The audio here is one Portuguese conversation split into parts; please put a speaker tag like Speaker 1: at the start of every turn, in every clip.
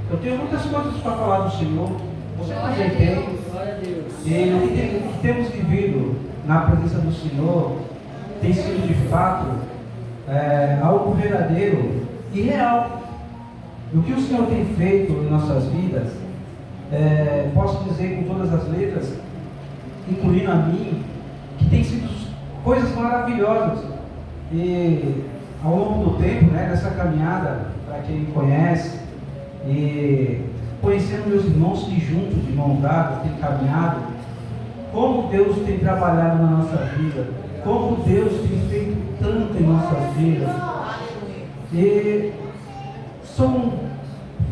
Speaker 1: Eu tenho muitas coisas para falar do Senhor. Você também tem. E o que temos vivido na presença do Senhor tem sido de fato algo verdadeiro e real. O que o Senhor tem feito em nossas vidas, posso dizer com todas as letras, incluindo a mim, que tem sido coisas maravilhosas. E ao longo do tempo, nessa caminhada, para quem me conhece, e conhecendo meus irmãos que juntos, de mão dada, têm caminhado, como Deus tem trabalhado na nossa vida, como Deus tem feito tanto em nossas vidas. E são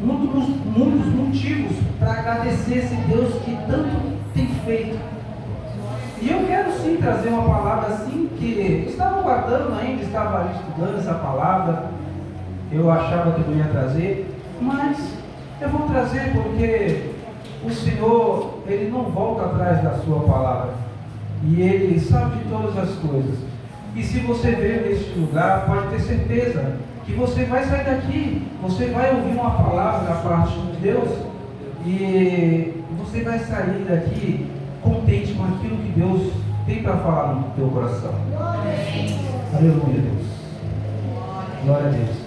Speaker 1: muitos motivos para agradecer esse Deus que tanto tem feito. E eu quero sim trazer uma palavra assim, que estava guardando ainda, estava estudando essa palavra, eu achava que não ia trazer, mas eu vou trazer porque o Senhor, Ele não volta atrás da sua palavra, e Ele sabe de todas as coisas. E se você veio neste lugar, pode ter certeza que você vai sair daqui, você vai ouvir uma palavra da parte de Deus, e você vai sair daqui contente com aquilo que Deus tem para falar no teu coração. Aleluia, Deus. Glória a Deus.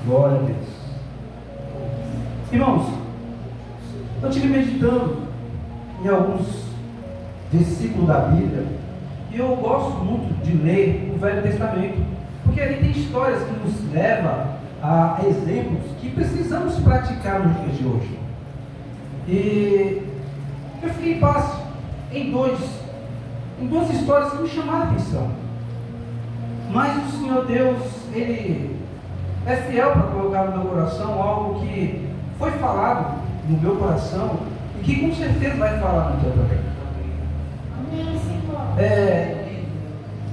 Speaker 1: Glória a Deus. Irmãos, eu estive meditando em alguns versículos da Bíblia, e eu gosto muito de ler o Velho Testamento, porque ali tem histórias que nos levam a exemplos que precisamos praticar nos dias de hoje. E eu fiquei passo em duas histórias que me chamaram a atenção. Mas o Senhor Deus, Ele é fiel para colocar no meu coração algo que foi falado no meu coração e que com certeza vai falar no teu também.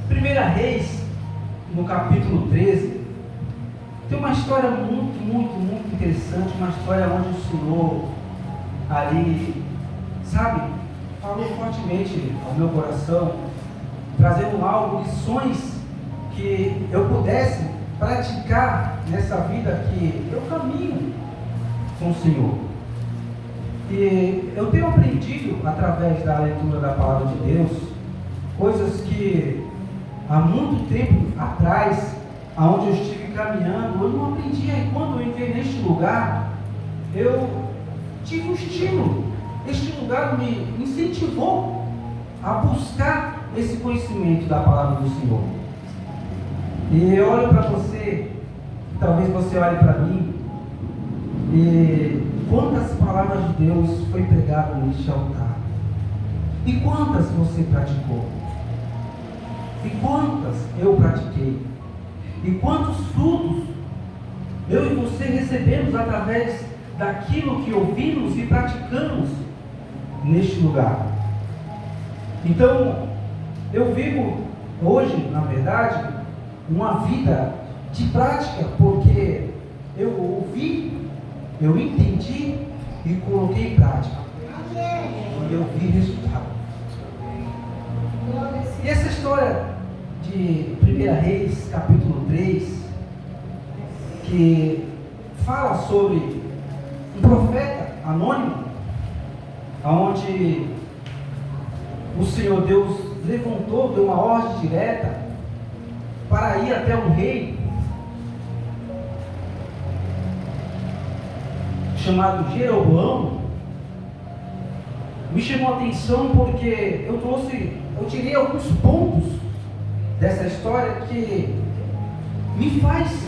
Speaker 1: Primeira Reis, no capítulo 13, tem uma história muito interessante, uma história onde o Senhor ali, falou fortemente ao meu coração, trazendo algo, lições que eu pudesse praticar nessa vida que eu caminho com o Senhor. E eu tenho aprendido através da leitura da palavra de Deus coisas que há muito tempo atrás, aonde eu estive caminhando, eu não aprendia, e quando eu entrei neste lugar, eu tive um estímulo. Este lugar me incentivou a buscar esse conhecimento da palavra do Senhor. E eu olho para você, talvez você olhe para mim, e quantas palavras de Deus foi pregado neste altar? E quantas você praticou? E quantas eu pratiquei? E quantos frutos eu e você recebemos através daquilo que ouvimos e praticamos neste lugar? Então, eu vivo hoje, na verdade, uma vida de prática, porque eu ouvi, eu entendi e coloquei em prática. E eu vi resultado. E essa história de 1 Reis, capítulo 3, que fala sobre um profeta anônimo, onde o Senhor Deus levantou, deu uma ordem direta para ir até um rei chamado Jeroboão. Me chamou a atenção porque eu tirei alguns pontos dessa história que me faz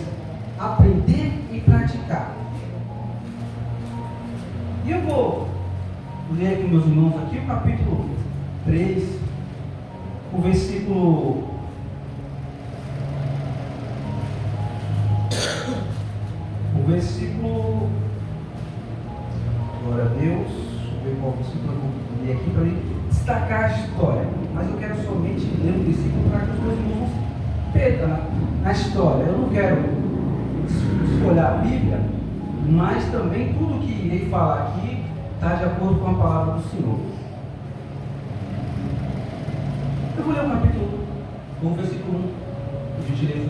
Speaker 1: aprender e praticar. E eu vou ler com meus irmãos aqui o capítulo 3, o versículo glória a Deus, deixa eu ver qual versículo eu vou ler aqui para destacar a história, mas eu quero somente ler um versículo para que os meus irmãos percam na história. Eu não quero escolher a Bíblia, mas também tudo que irei falar aqui está de acordo com a palavra do Senhor. Eu vou ler o capítulo, o versículo 1, por gentileza.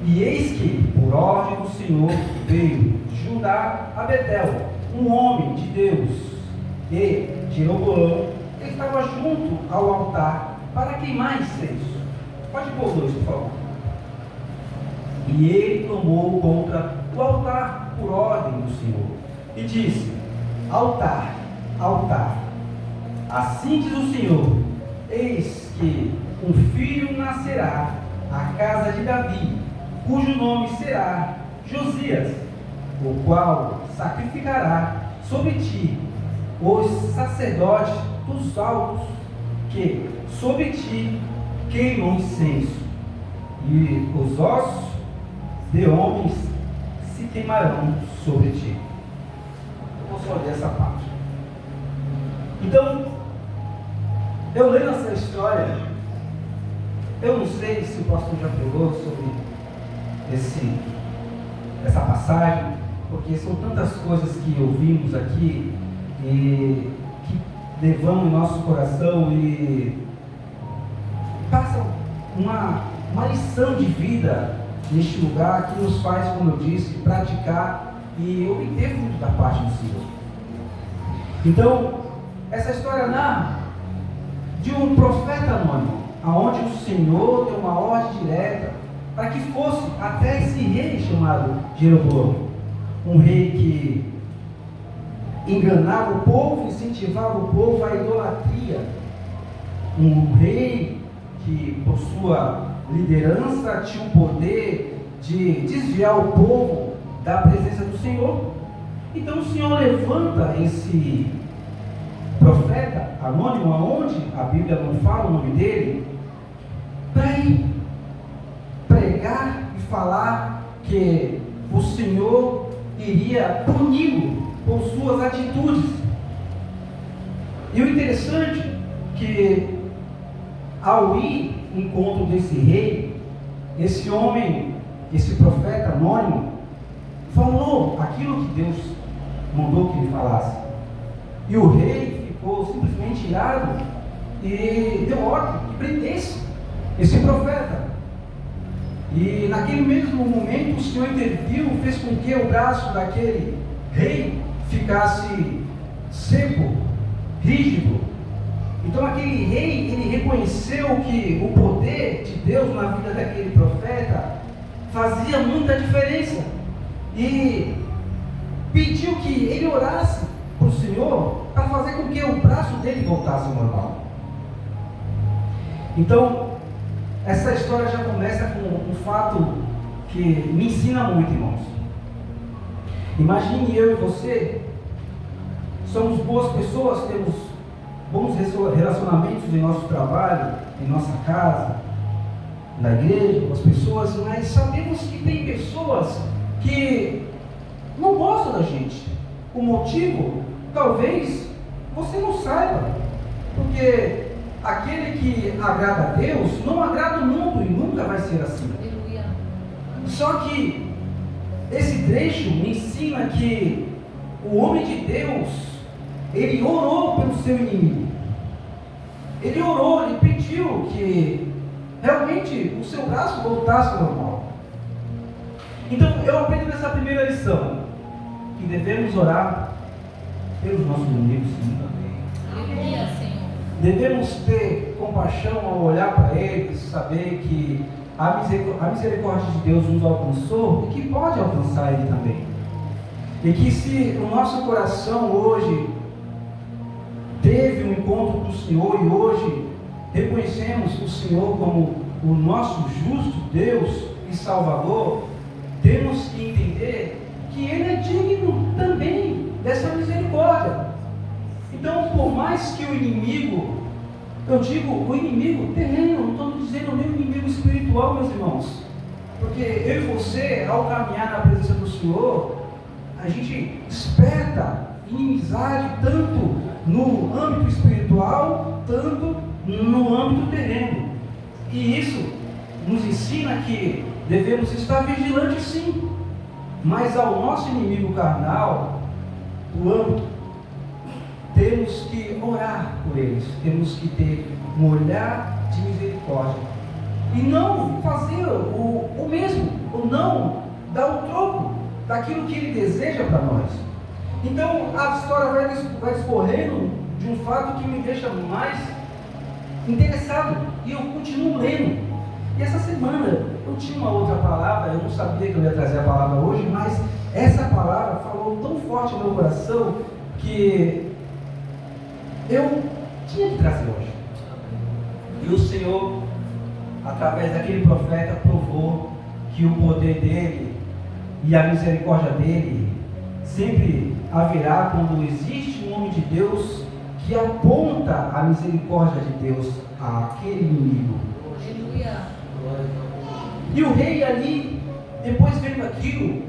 Speaker 1: E eis que, por ordem do Senhor veio de Judá a Betel, um homem de Deus, e Jeroboão estava junto ao altar para queimar incenso. Pode pôr 2, por favor. E ele tomou contra o altar por ordem do Senhor e disse: altar, altar, assim diz o Senhor, eis que um filho nascerá à casa de Davi, cujo nome será Josias, o qual sacrificará sobre ti os sacerdotes dos altos, que sobre ti queimam incenso, e os ossos de homens se queimarão sobre ti. Eu vou só ler essa parte. Então, eu lendo essa história, eu não sei se o pastor já pregou sobre essa passagem, porque são tantas coisas que ouvimos aqui e que levamos no nosso coração e passam uma lição de vida neste lugar que nos faz, como eu disse, praticar e obter muito da parte do Senhor. Então, essa história narra de um profeta anônimo, aonde o Senhor deu uma ordem direta para que fosse até esse rei chamado Jeroboão, um rei que enganava o povo, incentivava o povo à idolatria, um rei que por sua liderança tinha o poder de desviar o povo da presença do Senhor. Então o Senhor levanta esse profeta anônimo, aonde a Bíblia não fala o nome dele, para ir pregar e falar que o Senhor iria puni-lo por suas atitudes. E o interessante é que ao ir em encontro desse rei, esse homem, esse profeta anônimo, falou aquilo que Deus mandou que ele falasse. E o rei ficou simplesmente irado e deu ordem que prendesse esse profeta. E naquele mesmo momento o Senhor interviu, fez com que o braço daquele rei ficasse seco, rígido. Então aquele rei, ele reconheceu que o poder de Deus na vida daquele profeta fazia muita diferença e pediu que ele orasse para o Senhor para fazer com que o braço dele voltasse ao normal. Então essa história já começa com um fato que me ensina muito, irmãos. Imagine eu e você, somos boas pessoas, temos bons relacionamentos em nosso trabalho, em nossa casa, na igreja, com as pessoas, mas sabemos que tem pessoas que não gostam da gente. O motivo, talvez, você não saiba, porque aquele que agrada a Deus não agrada o mundo e nunca vai ser assim. Só que esse trecho me ensina que o homem de Deus, ele orou pelo seu inimigo. Ele orou, ele pediu que realmente o seu braço voltasse ao normal. Então eu aprendo nessa primeira lição que devemos orar pelos nossos inimigos, sim, também. Devemos ter compaixão ao olhar para eles, saber que a misericórdia de Deus nos alcançou e que pode alcançar ele também. E que se o nosso coração hoje teve um encontro com o Senhor e hoje reconhecemos o Senhor como o nosso justo Deus e Salvador, temos que entender que Ele é digno também dessa misericórdia. Então, por mais que o inimigo, eu digo o inimigo terreno, não estou dizendo nem o inimigo espiritual, meus irmãos, porque eu e você, ao caminhar na presença do Senhor, a gente desperta inimizade tanto no âmbito espiritual, tanto no âmbito terreno. E isso nos ensina que devemos estar vigilantes, sim, mas ao nosso inimigo carnal, o âmbito, temos que orar por eles, temos que ter um olhar de misericórdia e não fazer o mesmo, ou não dar o troco daquilo que Ele deseja para nós. Então a história vai discorrendo de um fato que me deixa mais interessado, e eu continuo lendo. E essa semana eu tinha uma outra palavra, eu não sabia que eu ia trazer a palavra hoje, mas essa palavra falou tão forte no meu coração que eu tinha que trazer hoje. E o Senhor, através daquele profeta, provou que o poder dele e a misericórdia dele sempre haverá quando existe um homem de Deus que aponta a misericórdia de Deus àquele inimigo. E o rei ali, depois vendo aquilo,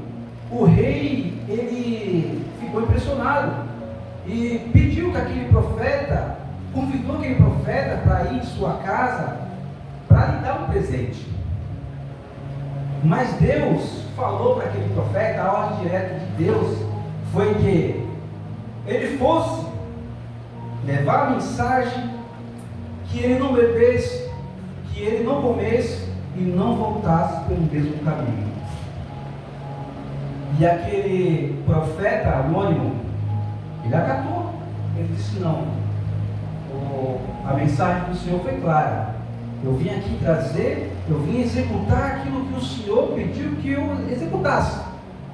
Speaker 1: o rei, ele ficou impressionado e pediu que aquele profeta, convidou aquele profeta para ir em sua casa para lhe dar um presente. Mas Deus falou para aquele profeta, a ordem direta de Deus foi que ele fosse levar a mensagem, que ele não bebesse, que ele não comesse e não voltasse pelo mesmo caminho. E aquele profeta anônimo, ele acatou. Ele disse: não, a mensagem do Senhor foi clara. Eu vim aqui trazer, eu vim executar aquilo que o Senhor pediu que eu executasse.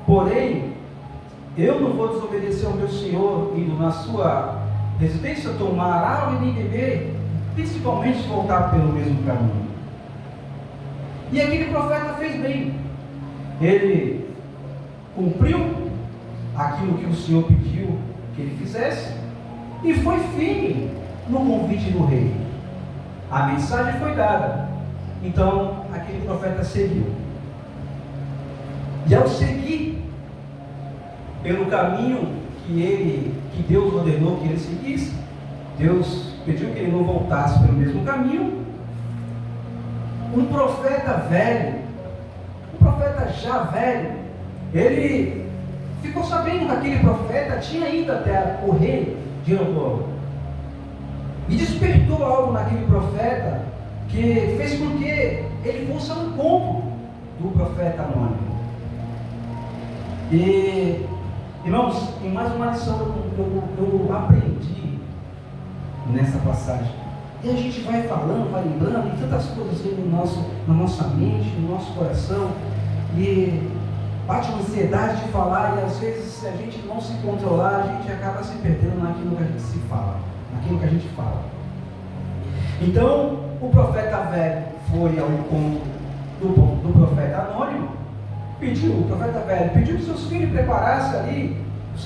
Speaker 1: Porém, eu não vou desobedecer ao meu Senhor, indo na sua residência tomar água e nem beber, principalmente voltar pelo mesmo caminho. E aquele profeta fez bem. Ele cumpriu aquilo que o Senhor pediu que ele fizesse e foi firme no convite do rei. A mensagem foi dada, então aquele profeta seguiu. E ao seguir pelo caminho que Deus ordenou que ele seguisse, Deus pediu que ele não voltasse pelo mesmo caminho. Um profeta velho, um profeta já velho, ele ficou sabendo que aquele profeta tinha ido até o rei de Jeroboão. E despertou algo naquele profeta que fez com que ele fosse ao encontro do profeta anônimo. E, irmãos, em mais uma lição eu aprendi nessa passagem. E a gente vai falando, vai lembrando, e tantas coisas vêm na nossa mente, no nosso coração, e bate uma ansiedade de falar, e às vezes, se a gente não se controlar, a gente acaba se perdendo naquilo que a gente se fala, naquilo que a gente fala. Então, o profeta velho foi ao encontro do profeta anônimo, o profeta velho pediu que seus filhos preparassem ali o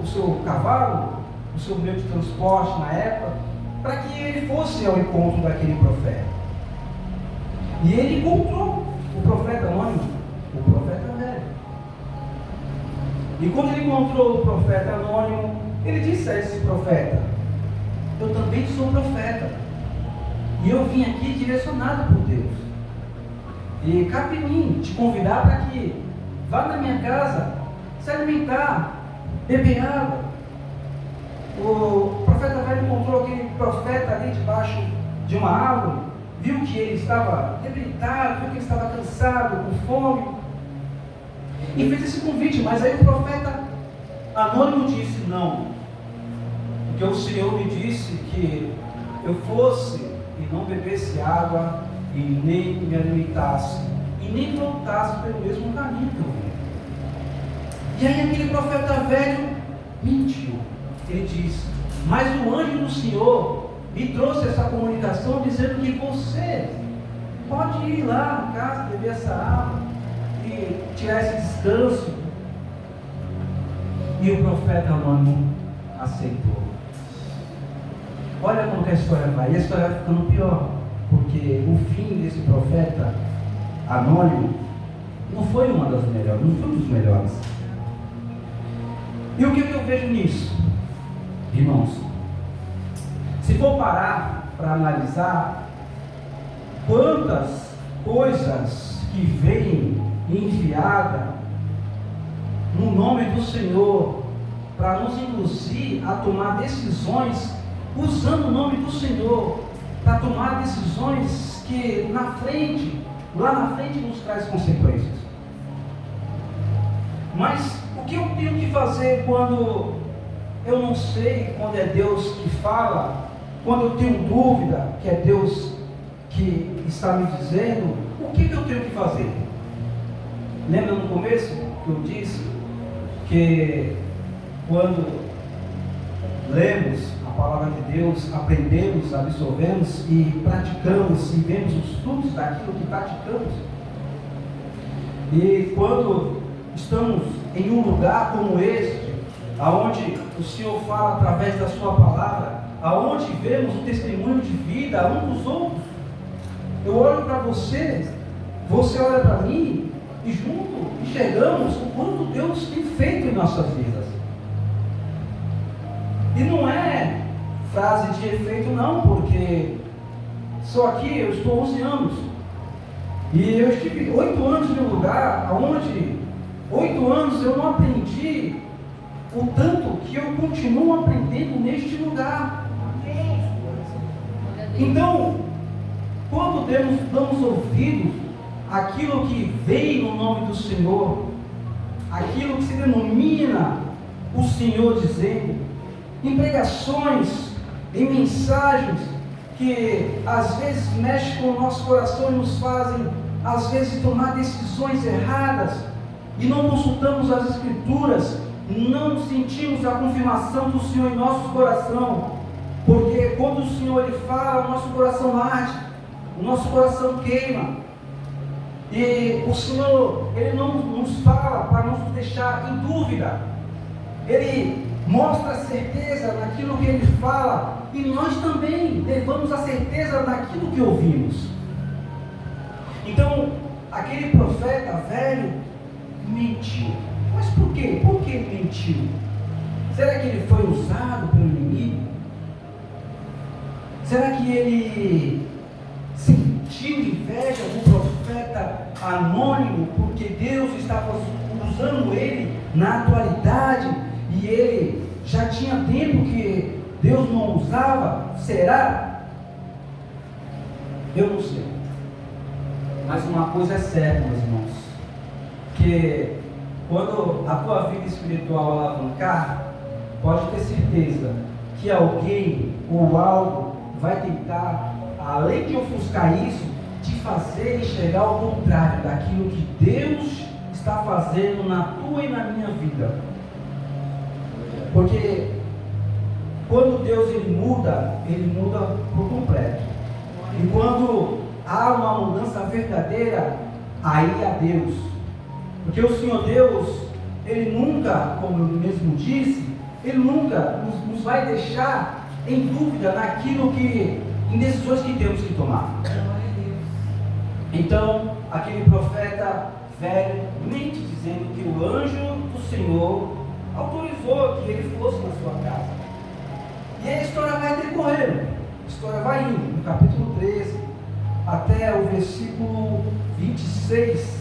Speaker 1: seu cavalo, o seu meio de transporte na época, para que ele fosse ao encontro daquele profeta. E ele encontrou o profeta anônimo, o profeta velho. E quando ele encontrou o profeta anônimo, ele disse a esse profeta: eu também sou profeta, e eu vim aqui direcionado por Deus. E cabe em mim te convidar para que vá na minha casa se alimentar, beber água. O profeta velho encontrou aquele profeta ali debaixo de uma árvore, viu que ele estava debilitado, viu que ele estava cansado, com fome, e fez esse convite. Mas aí o profeta anônimo disse: não, porque o Senhor me disse que eu fosse e não bebesse água, e nem me alimentasse, e nem voltasse pelo mesmo caminho que eu vim. E aí aquele profeta velho mentiu. Ele disse: mas o anjo do Senhor me trouxe essa comunicação dizendo que você pode ir lá na casa, beber essa água e tirar esse descanso. E o profeta anônimo aceitou. Olha como que a história vai. E a história vai ficando pior, porque o fim desse profeta anônimo não foi uma das melhores, não foi um dos melhores. E o que eu vejo nisso, irmãos? Se for parar para analisar quantas coisas que vêm enviada no nome do Senhor para nos induzir a tomar decisões, usando o nome do Senhor para tomar decisões que lá na frente nos traz consequências. Mas o que eu tenho que fazer quando eu não sei, quando é Deus que fala, quando eu tenho dúvida que é Deus que está me dizendo, o que eu tenho que fazer? Lembra no começo que eu disse que quando lemos a palavra de Deus, aprendemos, absorvemos e praticamos e vemos os frutos daquilo que praticamos? E quando estamos em um lugar como este, aonde o Senhor fala através da sua palavra, aonde vemos o testemunho de vida um dos outros, eu olho para você, você olha para mim, e junto enxergamos o quanto Deus tem feito em nossas vidas. E não é frase de efeito não, porque só aqui eu estou 11 anos, e eu estive 8 anos em um lugar onde 8 anos eu não aprendi o tanto que eu continuo aprendendo neste lugar. Então, quando damos ouvidos àquilo que vem no nome do Senhor, aquilo que se denomina o Senhor dizendo, em pregações, em mensagens que às vezes mexem com o nosso coração e nos fazem às vezes tomar decisões erradas, e não consultamos as Escrituras, não sentimos a confirmação do Senhor em nosso coração, porque quando o Senhor ele fala, o nosso coração arde, o nosso coração queima, e o Senhor ele não nos fala para não nos deixar em dúvida, Ele mostra a certeza naquilo que Ele fala, e nós também levamos a certeza naquilo que ouvimos. Então, aquele profeta velho mentiu. Mas por quê? Por que ele mentiu? Será que ele foi usado pelo inimigo? Será que ele sentiu inveja do profeta anônimo porque Deus estava usando ele na atualidade e ele já tinha tempo que Deus não usava? Será? Eu não sei. Mas uma coisa é certa, meus irmãos, que quando a tua vida espiritual alavancar, pode ter certeza que alguém ou algo vai tentar, além de ofuscar isso, te fazer enxergar o contrário daquilo que Deus está fazendo na tua e na minha vida. Porque quando Deus ele muda por completo. E quando há uma mudança verdadeira, aí há Deus. Porque o Senhor Deus, Ele nunca, como Ele mesmo disse, Ele nunca nos vai deixar em dúvida naquilo que, em decisões que temos que tomar. Então, aquele profeta velho mente dizendo que o anjo do Senhor autorizou que ele fosse na sua casa. E a história vai decorrendo, a história vai indo, no capítulo 13, até o versículo 26.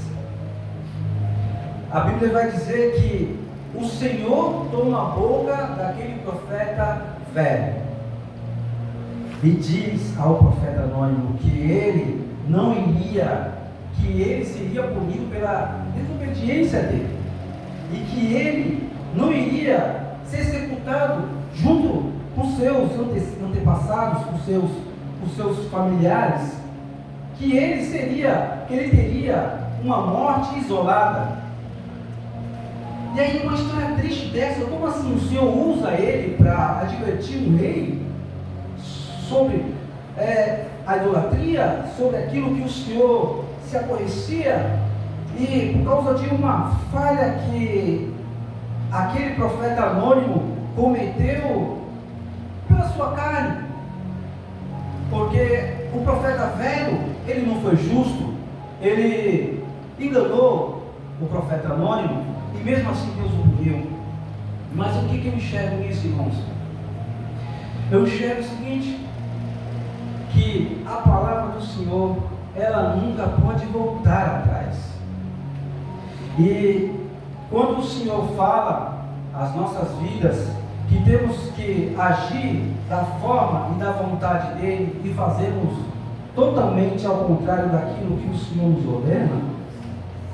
Speaker 1: A Bíblia vai dizer que o Senhor toma a boca daquele profeta velho e diz ao profeta anônimo que ele não iria, que ele seria punido pela desobediência dele e que ele não iria ser sepultado junto com seus antepassados, com seus familiares, que ele teria uma morte isolada. E aí uma história triste dessa, como assim o Senhor usa ele para advertir o rei sobre a idolatria, sobre aquilo que o Senhor se aborrecia, e por causa de uma falha que aquele profeta anônimo cometeu pela sua carne, porque o profeta velho, ele não foi justo, ele enganou o profeta anônimo, e mesmo assim Deus o puniu. Mas o que eu enxergo nisso, irmãos? Eu enxergo o seguinte, que a palavra do Senhor, ela nunca pode voltar atrás. E quando o Senhor fala às nossas vidas que temos que agir da forma e da vontade dele e fazermos totalmente ao contrário daquilo que o Senhor nos ordena,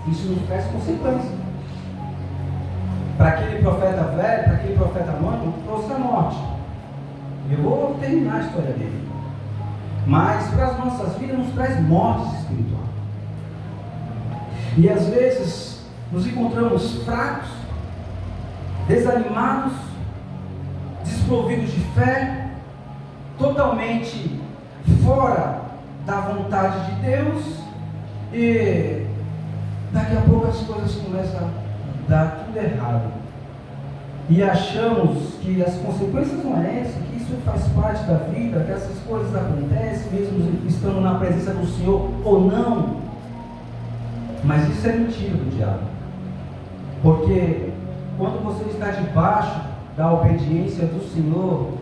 Speaker 1: isso nos traz consequências. para aquele profeta velho, para aquele profeta anônimo, trouxe a morte. Eu vou terminar a história dele. Mas para as nossas vidas nos traz morte espiritual. E às vezes nos encontramos fracos, desanimados, desprovidos de fé, totalmente fora da vontade de Deus, e daqui a pouco as coisas começam a dar tudo errado. E achamos que as consequências não é essa, que isso faz parte da vida, que essas coisas acontecem, mesmo estando na presença do Senhor ou não. Mas isso é mentira do diabo. Porque quando você está debaixo da obediência do Senhor,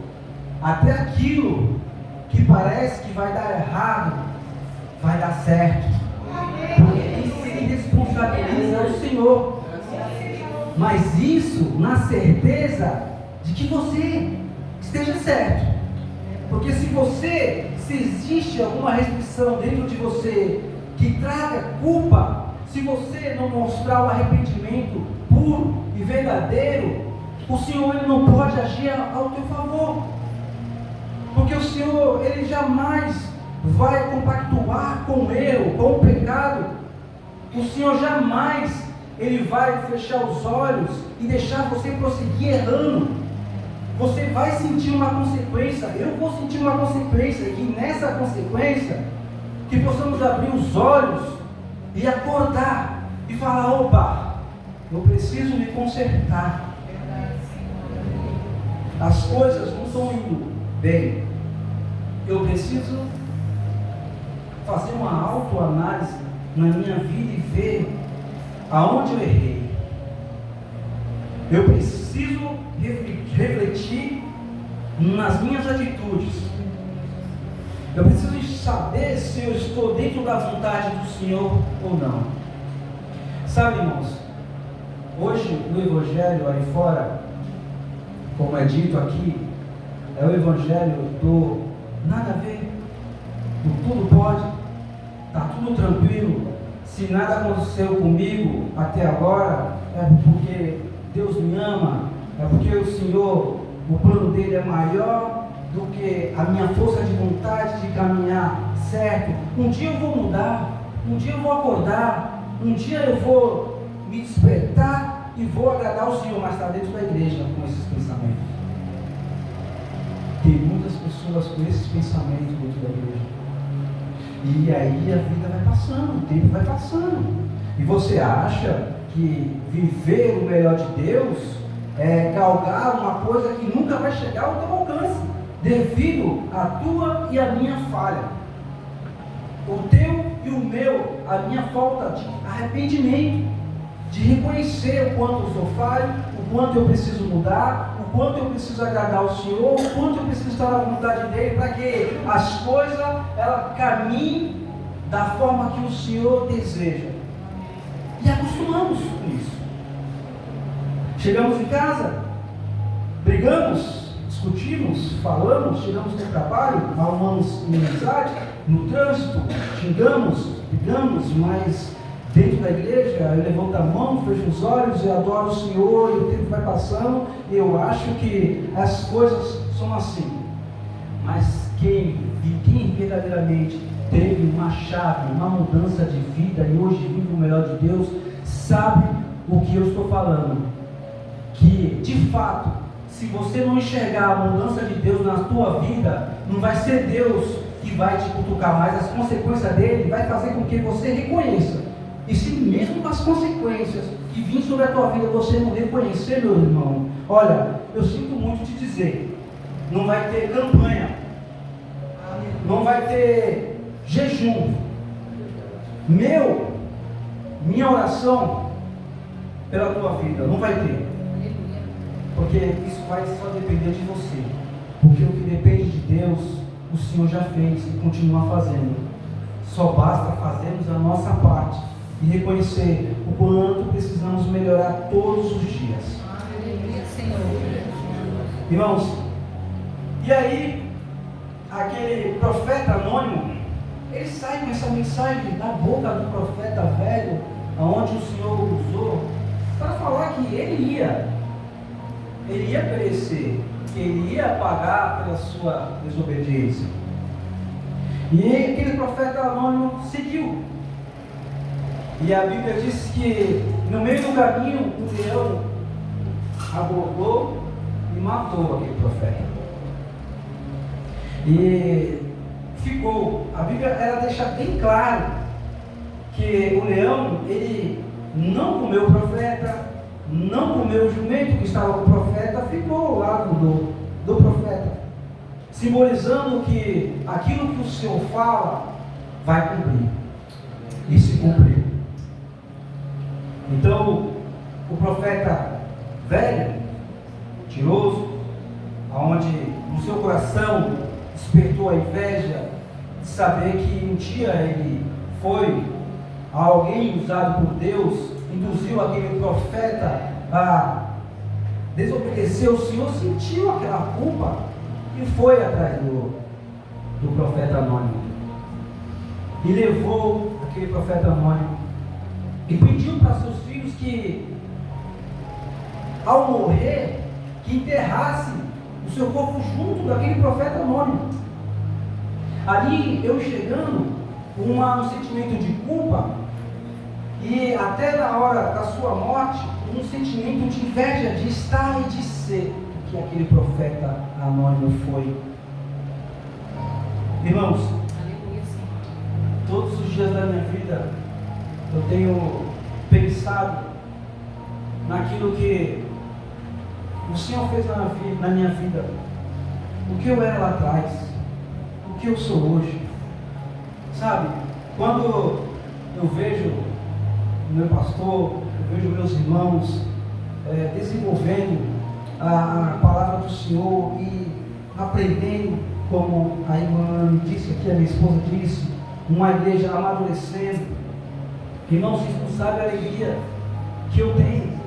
Speaker 1: até aquilo que parece que vai dar errado, vai dar certo. Porque quem se responsabiliza é o Senhor. Mas isso na certeza de que você esteja certo. Porque se existe alguma restrição dentro de você que traga culpa, se você não mostrar o arrependimento puro e verdadeiro, o Senhor ele não pode agir ao teu favor. Porque o Senhor, ele jamais vai compactuar com o erro, com o pecado. O Senhor jamais ele vai fechar os olhos e deixar você prosseguir errando. Você vai sentir uma consequência, eu vou sentir uma consequência, e nessa consequência, que possamos abrir os olhos e acordar e falar: opa, eu preciso me consertar. As coisas não estão indo bem. Eu preciso fazer uma autoanálise na minha vida e ver aonde eu errei. Eu preciso refletir nas minhas atitudes. Eu preciso saber se eu estou dentro da vontade do Senhor ou não. Sabe, irmãos, hoje o Evangelho aí fora, como é dito aqui, é o Evangelho do nada a ver, do tudo pode, está tudo tranquilo. Se nada aconteceu comigo até agora, é porque Deus me ama, é porque o Senhor, o plano dele é maior do que a minha força de vontade de caminhar certo. Um dia eu vou mudar, um dia eu vou acordar, um dia eu vou me despertar e vou agradar o Senhor, mas está dentro da igreja com esses pensamentos. Tem muitas pessoas com esses pensamentos dentro da igreja. E aí a vida vai passando, o tempo vai passando. E você acha que viver o melhor de Deus é galgar uma coisa que nunca vai chegar ao teu alcance, devido à tua e à minha falha. O teu e o meu, a minha falta de arrependimento, de reconhecer o quanto eu sou falho, o quanto eu preciso mudar, o quanto eu preciso agradar o Senhor, o quanto eu preciso estar na vontade dele, para que as coisas elas caminhem da forma que o Senhor deseja. E acostumamos com isso. Chegamos em casa, brigamos, discutimos, falamos, chegamos no trabalho, arrumamos inimizade, no trânsito, xingamos, brigamos, mas dentro da igreja, eu levanto a mão, fecho os olhos, eu adoro o Senhor, e o tempo vai passando, e eu acho que as coisas são assim. Mas quem verdadeiramente teve uma chave, uma mudança de vida, e hoje vive o melhor de Deus, sabe o que eu estou falando. Que, de fato, se você não enxergar a mudança de Deus na tua vida, não vai ser Deus que vai te cutucar, mas as consequências dele vai fazer com que você reconheça. E se mesmo com as consequências que vêm sobre a tua vida você não reconhecer, meu irmão, olha, eu sinto muito te dizer, não vai ter campanha, não vai ter jejum. Minha oração pela tua vida não vai ter, porque isso vai só depender de você, porque o que depende de Deus, o Senhor já fez e continua fazendo. Só basta fazermos a nossa parte e reconhecer o quanto precisamos melhorar todos os dias.
Speaker 2: Aleluia, Senhor.
Speaker 1: Irmãos, e aí aquele profeta anônimo, ele sai com essa mensagem da boca do profeta velho, aonde o Senhor usou para falar que ele ia perecer, que ele ia pagar pela sua desobediência. E aquele profeta anônimo seguiu. E a Bíblia diz que no meio do caminho um leão abordou e matou aquele profeta. E a Bíblia ela deixa bem claro que o leão, ele não comeu o profeta, não comeu o jumento que estava com o profeta, ficou ao lado do profeta, simbolizando que aquilo que o Senhor fala vai cumprir, e se cumpriu. Então, o profeta velho, mentiroso, aonde no seu coração despertou a inveja de saber que um dia ele foi alguém usado por Deus, induziu aquele profeta a desobedecer ao Senhor, sentiu aquela culpa e foi atrás do profeta anônimo. E levou aquele profeta anônimo e pediu para seus filhos que, ao morrer, que enterrasse o seu corpo junto daquele profeta anônimo. Ali eu chegando um sentimento de culpa, e até na hora da sua morte, um sentimento de inveja de estar e de ser o que aquele profeta anônimo foi. Irmãos, todos os dias da minha vida eu tenho pensado naquilo que o Senhor fez na minha vida, o que eu era lá atrás, o que eu sou hoje. Sabe, quando eu vejo o meu pastor, eu vejo meus irmãos desenvolvendo a palavra do Senhor e aprendendo, como a irmã disse aqui, a minha esposa disse, uma igreja amadurecendo. Irmãos, vocês não sabem a alegria que eu tenho.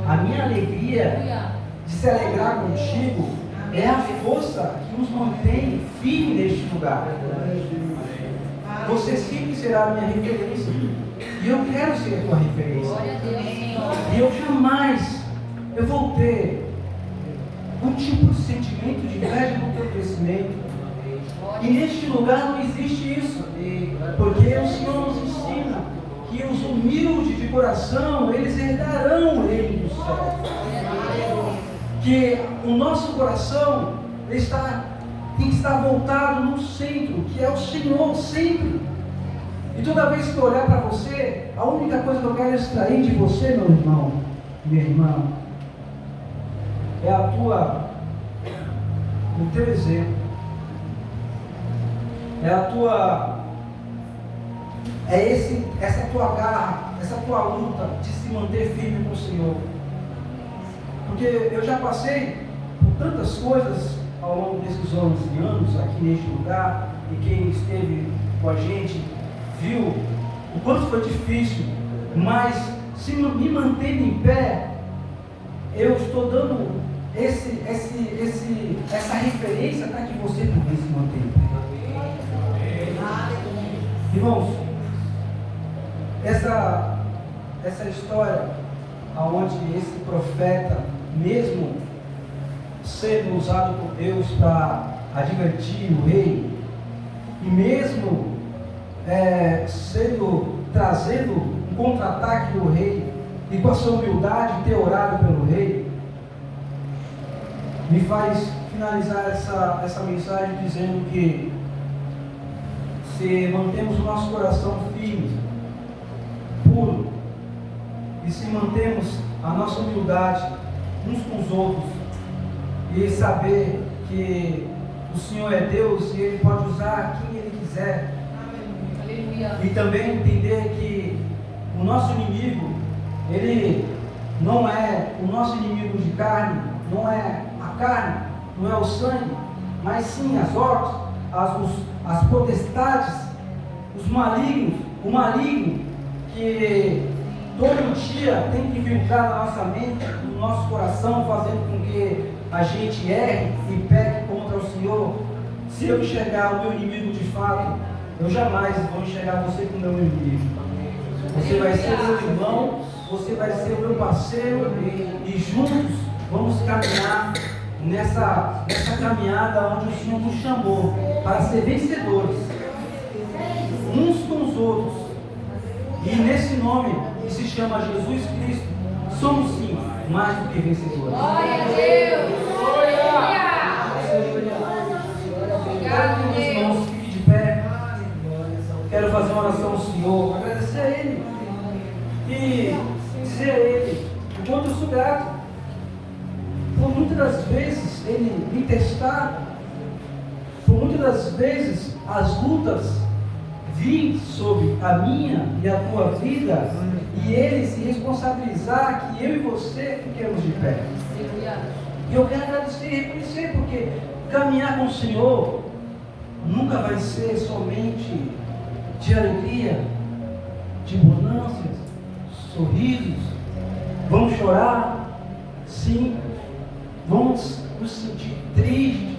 Speaker 1: A minha alegria de se alegrar contigo é a força que nos mantém firme neste lugar. Você sempre será a minha referência. E eu quero ser a tua referência. E eu jamais vou ter um tipo de sentimento de inveja no teu crescimento. E neste lugar não existe isso. Porque o Senhor nos ensina que os humildes de coração, eles herdarão o reino do céu. Que o nosso coração tem que estar voltado no centro, que é o Senhor sempre. E toda vez que eu olhar para você, a única coisa que eu quero extrair de você, meu irmão, minha irmã, é o teu exemplo. Essa tua garra, essa tua luta de se manter firme com o Senhor. Porque eu já passei por tantas coisas ao longo desses 11 anos aqui neste lugar, e quem esteve com a gente viu o quanto foi difícil, mas se me mantendo em pé, eu estou dando essa referência para que você também se mantenha em pé. Irmãos, essa história onde esse profeta, mesmo sendo usado por Deus para advertir o rei, e mesmo trazendo um contra-ataque do rei, e com a sua humildade ter orado pelo rei, me faz finalizar essa mensagem dizendo que se mantemos o nosso coração firme, puro, e se mantemos a nossa humildade uns com os outros, e saber que o Senhor é Deus e Ele pode usar quem Ele quiser. Aleluia. E também entender que o nosso inimigo, ele não é o nosso inimigo de carne, não é a carne, não é o sangue, mas sim as hortas, as potestades, os malignos, o maligno que todo dia tem que infiltrar na nossa mente, no nosso coração, fazendo com que a gente erre e peque contra o Senhor. Se eu enxergar o meu inimigo de fato, eu jamais vou enxergar você como meu inimigo. Você vai ser meu irmão, você vai ser o meu parceiro e juntos vamos caminhar nessa caminhada onde o Senhor nos chamou para ser vencedores uns com os outros. E nesse nome que se chama Jesus Cristo, somos sim mais do que vencedores.
Speaker 2: Glória a Deus!
Speaker 1: Obrigado, meus irmãos, fique de pé. Quero fazer uma oração ao Senhor, agradecer a Ele e dizer a Ele o quanto eu sou grato por muitas das vezes Ele me testar, por muitas das vezes as lutas vir sobre a minha e a tua vida e Ele se responsabilizar que eu e você fiquemos de pé. E eu quero agradecer e reconhecer, porque caminhar com o Senhor nunca vai ser somente de alegria, de bonanças, sorrisos. Vamos chorar, sim. Vamos nos sentir tristes,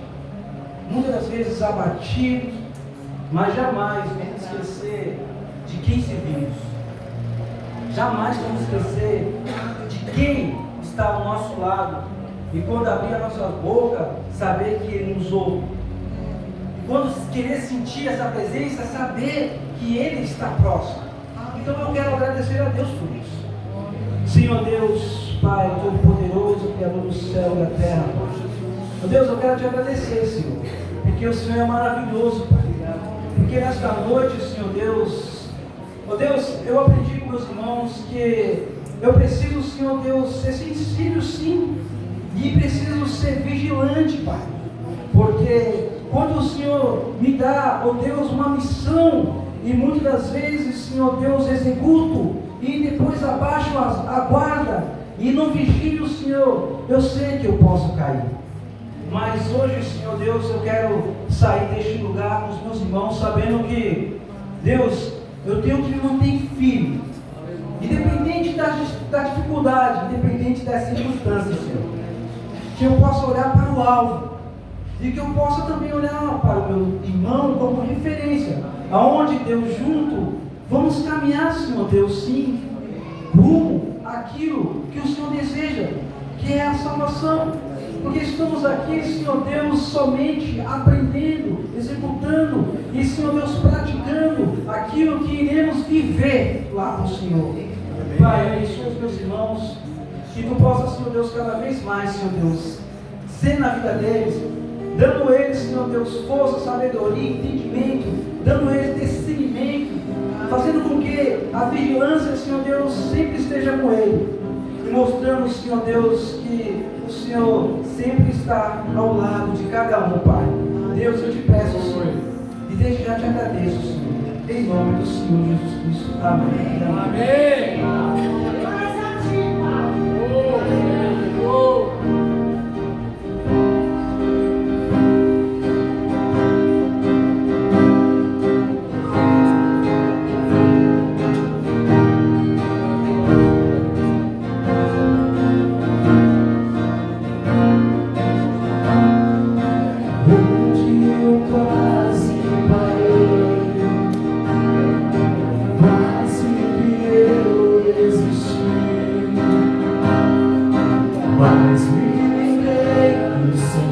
Speaker 1: muitas das vezes abatidos, mas jamais vamos esquecer de quem servimos. Jamais vamos esquecer de quem está ao nosso lado. E quando abrir a nossa boca, saber que Ele nos ouve. E quando querer sentir essa presença, saber que Ele está próximo. Então eu quero agradecer a Deus por isso. Senhor Deus, Pai Todo-Poderoso, Criador do céu e da terra. Meu Deus, eu quero te agradecer, Senhor, porque o Senhor é maravilhoso, Pai. Porque nesta noite, Senhor Deus, oh Deus, eu aprendi com meus irmãos que eu preciso, Senhor Deus, ser sensível, sim, e preciso ser vigilante, Pai. Porque quando o Senhor me dá, oh Deus, uma missão, e muitas das vezes, Senhor Deus, executo, e depois abaixo a guarda, e não vigio, Senhor, eu sei que eu posso cair. Mas hoje, Senhor Deus, eu quero sair deste lugar com os meus irmãos, sabendo que, Deus, eu tenho que me manter firme, independente da dificuldade, independente das circunstâncias, Senhor. Que eu possa olhar para o alvo, e que eu possa também olhar para o meu irmão como referência, aonde, Deus, junto, vamos caminhar, Senhor Deus, sim, rumo àquilo que o Senhor deseja, que é a salvação. Porque estamos aqui, Senhor Deus, somente aprendendo, executando e, Senhor Deus, praticando aquilo que iremos viver lá com o Senhor. Pai, abençoa os meus irmãos, que Tu possa, Senhor Deus, cada vez mais, Senhor Deus, ser na vida deles, dando a eles, Senhor Deus, força, sabedoria, entendimento, dando a eles discernimento, fazendo com que a vigilância, Senhor Deus, sempre esteja com ele, e mostrando, Senhor Deus, que o Senhor sempre está ao lado de cada um, Pai. Deus, eu te peço, Senhor, e desde já te agradeço, Senhor, em nome do Senhor Jesus Cristo. Amém.
Speaker 3: Amém.
Speaker 4: Mas me lembrei do Senhor.